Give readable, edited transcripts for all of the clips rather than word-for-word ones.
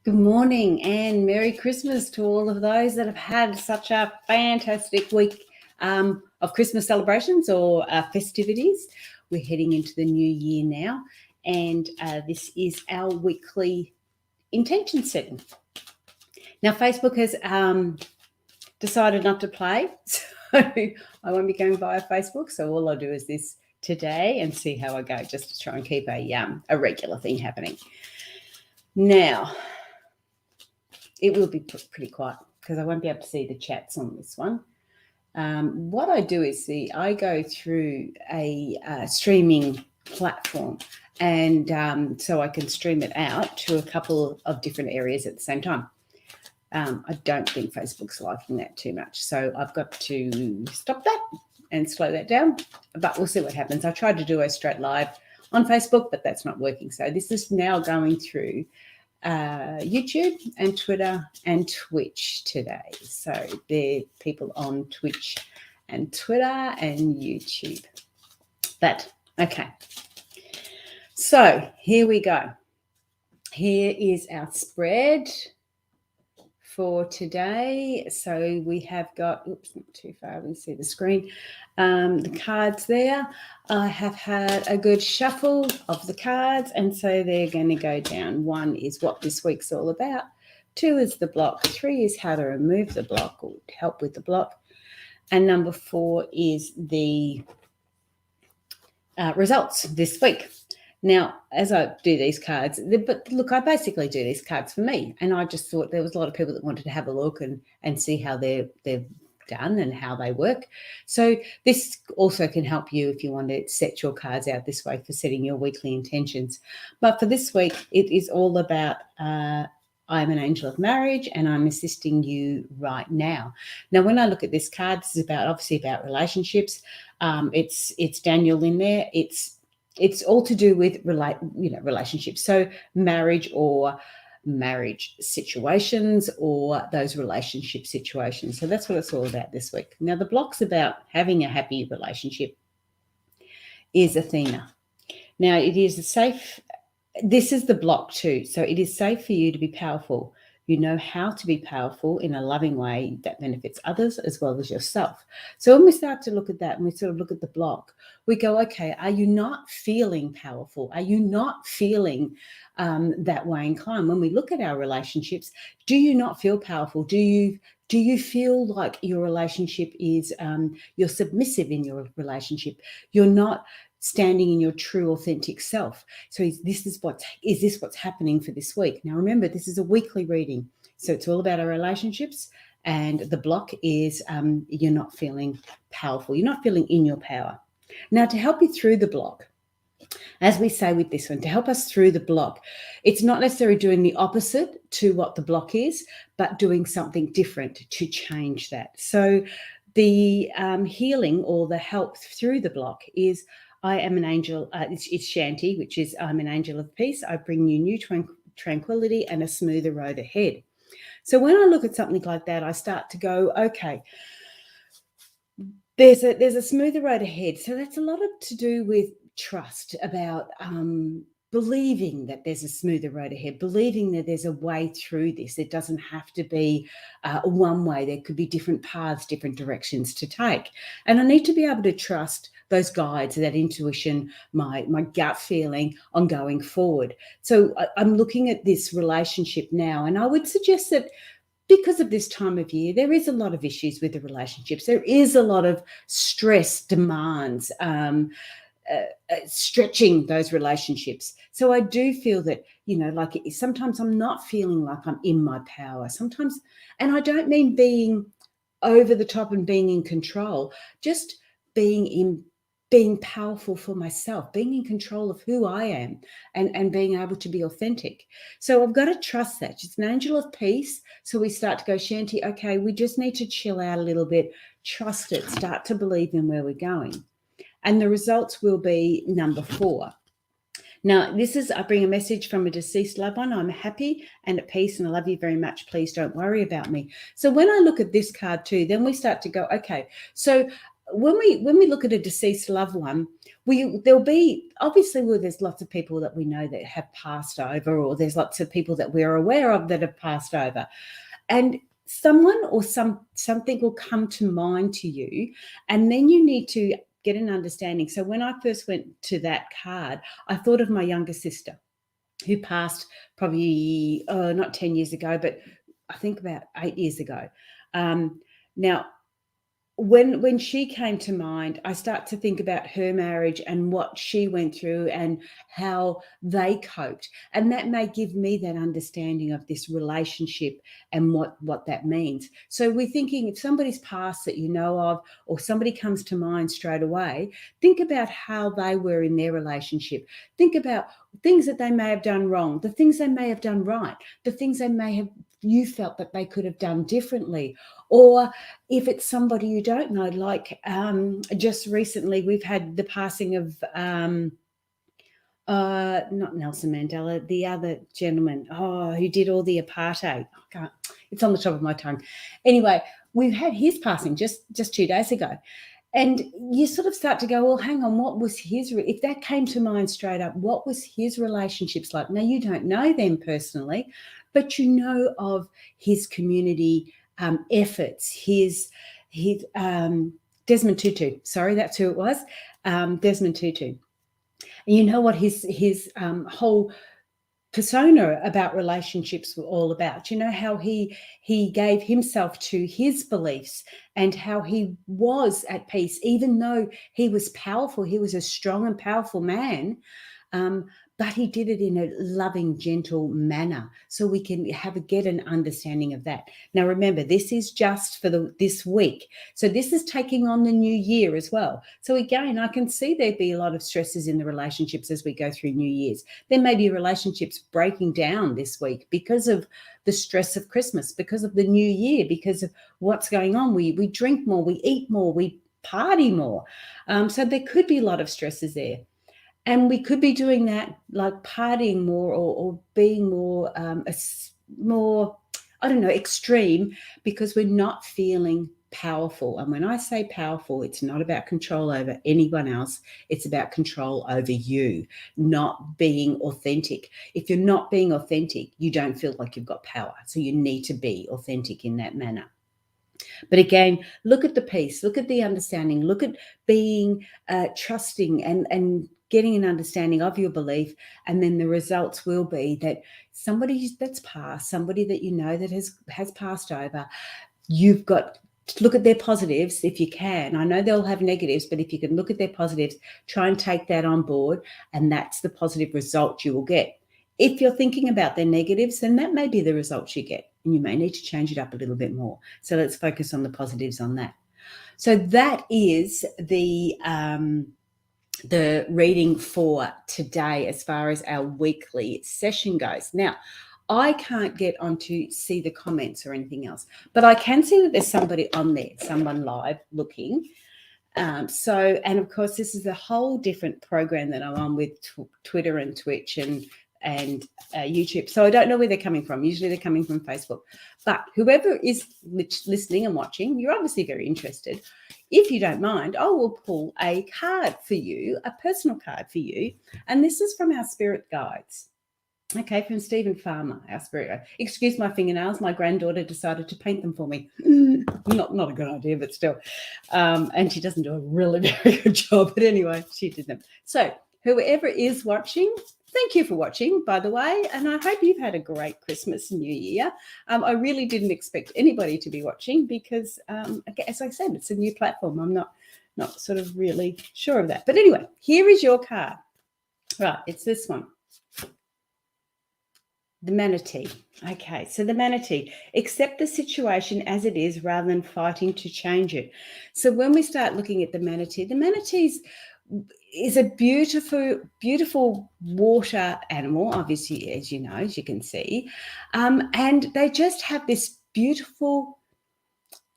Good morning and Merry Christmas to all of those that have had such a fantastic week of Christmas celebrations or festivities. We're heading into the new year now, and this is our weekly intention setting. Now, Facebook has decided not to play, so I won't be going via Facebook. So all I'll do is this today and see how I go, just to try and keep a regular thing happening. Now, it will be pretty quiet because I won't be able to see the chats on this one. What I do is I go through a streaming platform, and so I can stream it out to a couple of different areas at the same time. I don't think Facebook's liking that too much, so I've got to stop that and slow that down, but we'll see what happens. I tried to do a straight live on Facebook, but that's not working. So this is now going through YouTube and Twitter and Twitch today. So there are people on Twitch and Twitter and YouTube. But okay. So here we go. Here is our spread for today. So we have got, oops, not too far, we see the screen. The cards there. I have had a good shuffle of the cards, and so they're going to go down. 1 is what this week's all about. 2 is the block. 3 is how to remove the block or help with the block. And number 4 is the results this week. Now, as I do these cards, but look, I basically do these cards for me, and I just thought there was a lot of people that wanted to have a look and see how they're done and how they work. So this also can help you if you want to set your cards out this way for setting your weekly intentions. But for this week, it is all about I'm an angel of marriage and I'm assisting you right now. Now, when I look at this card, this is obviously about relationships. It's Daniel in there. It's all to do with relationships. So marriage or marriage situations or those relationship situations. So that's what it's all about this week. Now, the block's about having a happy relationship is Athena. Now, it is safe. This is the block too. So it is safe for you to be powerful. You know how to be powerful in a loving way that benefits others as well as yourself. So when we start to look at that and we sort of look at the block, we go, okay, are you not feeling powerful? Are you not feeling that way inclined? When we look at our relationships, do you not feel powerful? Do you feel like your relationship is, you're submissive in your relationship? You're not standing in your true authentic self. So is this what's happening for this week? Now, remember, this is a weekly reading. So it's all about our relationships, and the block is you're not feeling powerful. You're not feeling in your power. Now, to help you through the block, as we say with this one, to help us through the block, it's not necessarily doing the opposite to what the block is, but doing something different to change that. So the healing or the help through the block is I am an angel. It's Shanti, which is I'm an angel of peace. I bring you new tranquility and a smoother road ahead. So when I look at something like that, I start to go, okay, there's a smoother road ahead. So that's a lot to do with trust, about believing that there's a smoother road ahead, believing that there's a way through this. It doesn't have to be one way. There could be different paths, different directions to take. And I need to be able to trust those guides, that intuition, my gut feeling on going forward. So I'm looking at this relationship now, and I would suggest that because of this time of year, there is a lot of issues with the relationships. There is a lot of stress, demands, stretching those relationships. So I do feel that, like sometimes I'm not feeling like I'm in my power. Sometimes, and I don't mean being over the top and being in control, just being powerful for myself, being in control of who I am and being able to be authentic. So I've got to trust that. It's an angel of peace. So we start to go, Shanti, okay, we just need to chill out a little bit, trust it, start to believe in where we're going. And the results will be number 4. Now, I bring a message from a deceased loved one. I'm happy and at peace and I love you very much. Please don't worry about me. So when I look at this card too, then we start to go, okay, so when we look at a deceased loved one, there'll be obviously, well, there's lots of people that we know that have passed over, or there's lots of people that we're aware of that have passed over, and someone or something will come to mind to you, and then you need to get an understanding. So when I first went to that card, I thought of my younger sister who passed probably not 10 years ago, but I think about 8 years ago. Now, when she came to mind, I start to think about her marriage and what she went through and how they coped. And that may give me that understanding of this relationship and what that means. So we're thinking, if somebody's passed that you know of, or somebody comes to mind straight away, think about how they were in their relationship. Think about things that they may have done wrong, the things they may have done right, the things they may have, you felt that they could have done differently. Or if it's somebody you don't know, like just recently we've had the passing of not Nelson Mandela, the other gentleman, who did all the apartheid. It's on the top of my tongue. Anyway, we've had his passing just 2 days ago. And you sort of start to go, well, hang on, what was his, if that came to mind straight up, what was his relationships like? Now, you don't know them personally, but you know of his community efforts, his Desmond Tutu, sorry, that's who it was, Desmond Tutu. And you know what his whole persona about relationships were all about. You know how he gave himself to his beliefs and how he was at peace, even though he was powerful. He was a strong and powerful man, but he did it in a loving, gentle manner, so we can get an understanding of that. Now, remember, this is just for this week, so this is taking on the new year as well. So again, I can see there'd be a lot of stresses in the relationships as we go through New Year's. There may be relationships breaking down this week because of the stress of Christmas, because of the new year, because of what's going on. We drink more, we eat more, we party more. So there could be a lot of stresses there. And we could be doing that, like partying more or being more, more, I don't know, extreme, because we're not feeling powerful. And when I say powerful, it's not about control over anyone else. It's about control over you, not being authentic. If you're not being authentic, you don't feel like you've got power. So you need to be authentic in that manner. But again, look at the peace, look at the understanding, look at being trusting and getting an understanding of your belief. And then the results will be that somebody that's passed, somebody that you know that has passed over, you've got to look at their positives if you can. I know they'll have negatives, but if you can look at their positives, try and take that on board, and that's the positive result you will get. If you're thinking about their negatives, then that may be the results you get, and you may need to change it up a little bit more. So let's focus on the positives on that. So that is the reading for today as far as our weekly session goes. Now, I can't get on to see the comments or anything else, but I can see that there's somebody on there, someone live looking. And of course, this is a whole different program that I'm on with Twitter and Twitch and YouTube. So I don't know where they're coming from. Usually they're coming from Facebook. But whoever is listening and watching, you're obviously very interested. If you don't mind, I will pull a card for you, a personal card for you. And this is from our spirit guides. Okay, from Stephen Farmer, our spirit guide. Excuse my fingernails. My granddaughter decided to paint them for me. Not a good idea, but still. And she doesn't do a really very good job. But anyway, she did them. So whoever is watching, thank you for watching, by the way, and I hope you've had a great Christmas and New Year. I really didn't expect anybody to be watching because, as I said, it's a new platform. I'm not sort of really sure of that. But anyway, here is your card. Right, it's this one. The manatee. Okay, so the manatee, accept the situation as it is rather than fighting to change it. So when we start looking at the manatee is a beautiful, beautiful water animal, obviously, as you know, as you can see. And they just have this beautiful,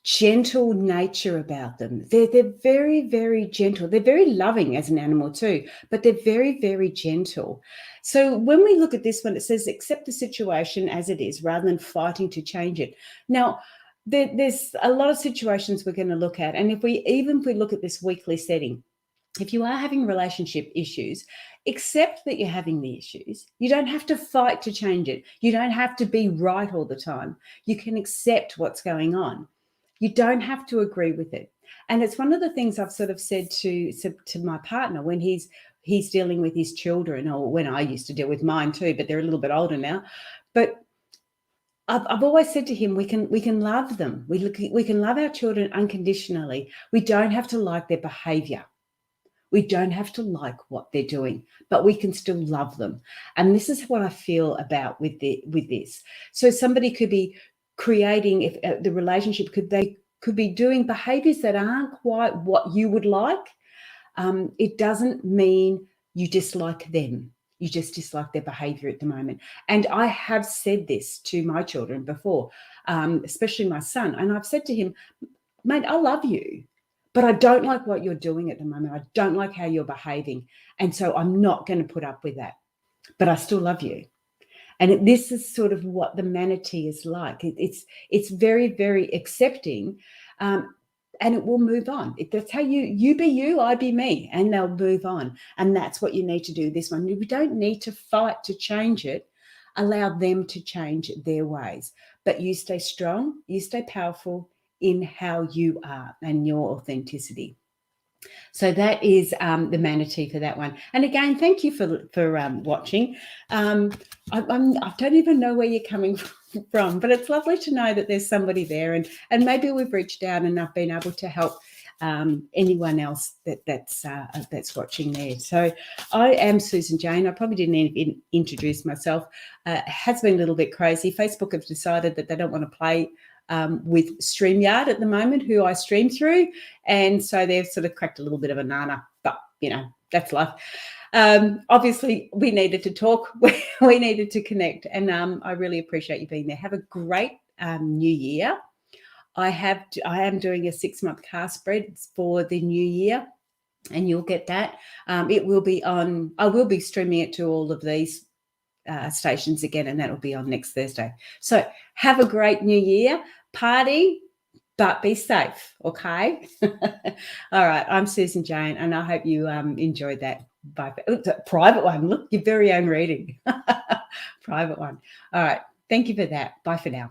gentle nature about them. They're very, very gentle. They're very loving as an animal too, but they're very, very gentle. So when we look at this one, it says, accept the situation as it is rather than fighting to change it. Now, there's a lot of situations we're going to look at. And if we look at this weekly setting, if you are having relationship issues, accept that you're having the issues. You don't have to fight to change it. You don't have to be right all the time. You can accept what's going on. You don't have to agree with it. And it's one of the things I've sort of said to my partner when he's dealing with his children, or when I used to deal with mine too, but they're a little bit older now. But I've always said to him, we can love them. We can love our children unconditionally. We don't have to like their behavior. We don't have to like what they're doing, but we can still love them. And this is what I feel about with this. So somebody could be creating, if the relationship could be doing behaviors that aren't quite what you would like. It doesn't mean you dislike them. You just dislike their behavior at the moment. And I have said this to my children before, especially my son. And I've said to him, mate, I love you, but I don't like what you're doing at the moment. I don't like how you're behaving. And so I'm not going to put up with that. But I still love you. And this is sort of what the manatee is like. It's very, very accepting, and it will move on. That's how you be you, I be me, and they'll move on. And that's what you need to do this one. We don't need to fight to change it. Allow them to change their ways. But you stay strong, you stay powerful in how you are and your authenticity. So that is the manatee for that one. And again, thank you for watching. I don't even know where you're coming from, but it's lovely to know that there's somebody there, and maybe we've reached out and I've been able to help anyone else that's watching there. So I am Susan Jane. I probably didn't even introduce myself. It has been a little bit crazy. Facebook have decided that they don't want to play with StreamYard at the moment, who I stream through. And so they've sort of cracked a little bit of a nana, but, that's life. Obviously, we needed to talk. We needed to connect. And I really appreciate you being there. Have a great new year. I am doing a 6-month car spread for the new year, and you'll get that. It will be on. I will be streaming it to all of these stations again, and that'll be on next Thursday. So have a great new year, party, but be safe, okay? All right, I'm Susan Jane, and I hope you enjoyed that. Bye. Private one, look, your very own reading. Private one. All right, thank you for that. Bye for now.